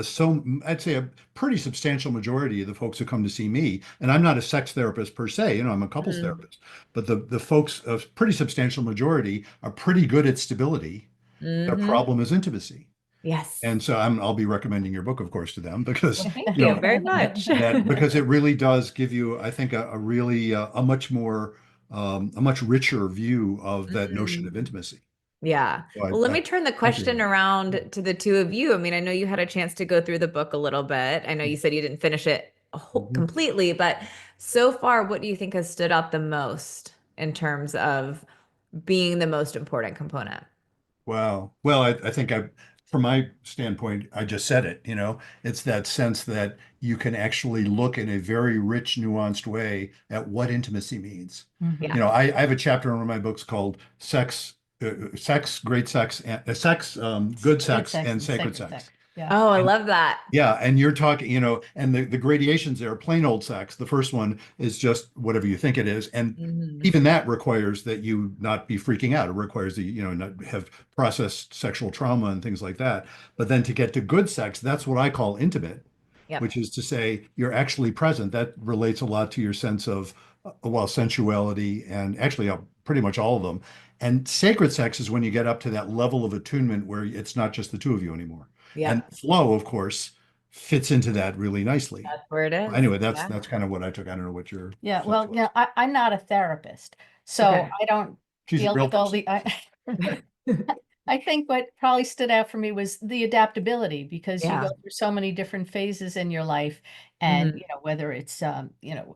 So I'd say a pretty substantial majority of the folks who come to see me, and I'm not a sex therapist per se, I'm a couples Mm, therapist, but the folks, a pretty substantial majority are pretty good at stability. Their hmm. problem is intimacy. Yes. And so I'll be recommending your book, of course, to them because, Well, thank you you know, very much. because it really does give you, I think, a really a much more a much richer view of that notion Mm. of intimacy. Yeah. So Well, let I me turn the thank you. question around to the two of you. I mean, I know you had a chance to go through the book a little bit. I know you said you didn't finish it Mhm. completely, but so far, what do you think has stood out the most in terms of being the most important component? Wow. Well, I think from my standpoint, I just said it, it's that sense that you can actually look in a very rich, nuanced way at what intimacy means. Yeah. I have a chapter in one of my books called Sex, Great Sex, and Sex, Good Good Sex, sex and and Sacred sacred Sex. sex. Yeah. Oh, I And love that. yeah, and you're talking, and the gradations there, plain old sex. The first one is just whatever you think it is. And Mhm. even that requires that you not be freaking out. It requires that not have processed sexual trauma and things like that. But then to get to good sex, that's what I call intimate, Yep. which is to say you're actually present. That relates a lot to your sense of, well, sensuality and actually pretty much all of them. And sacred sex is when you get up to that level of attunement where it's not just the two of you anymore. And Yep. flow, of course, fits into that really nicely. That's where it is. Anyway, that's Yeah. that's kind of what I took. I don't know what your Yeah. sense Well, was. I'm not a therapist, so Okay. I don't She's a deal real with all person. the, I think what probably stood out for me was the adaptability because you go Yeah. through so many different phases in your life. And, Mhm. whether it's,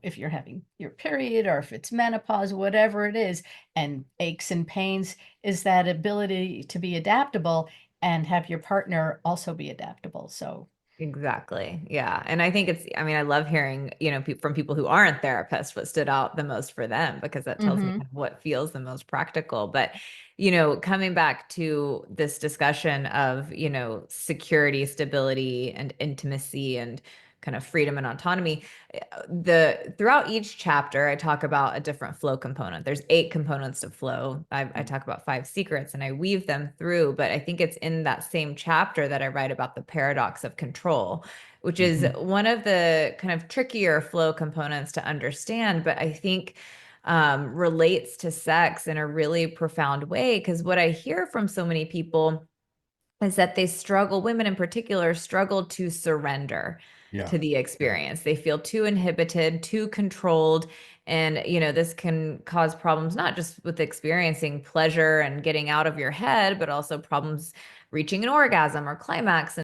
if you're having your period or if it's menopause, whatever it is, and aches and pains, is that ability to be adaptable and have your partner also be adaptable. So, Exactly. Yeah. And I think I mean, I love hearing, from people who aren't therapists what stood out the most for them because that tells me hmm kind of what feels the most practical. But, coming back to this discussion of, security, stability, and intimacy and kind of freedom and autonomy, the throughout each chapter, I talk about a different flow component. There's 8 components to flow. I talk about 5 secrets and I weave them through, but I think it's in that same chapter that I write about the paradox of control, which is Mhm. one of the kind of trickier flow components to understand, but I think relates to sex in a really profound way. Because what I hear from so many people is that they struggle, women in particular, struggle to surrender Yeah. to the Yeah. experience. They feel too inhibited, too controlled. And, this can cause problems, not just with experiencing pleasure and getting out of your head, but also problems reaching an orgasm or climax.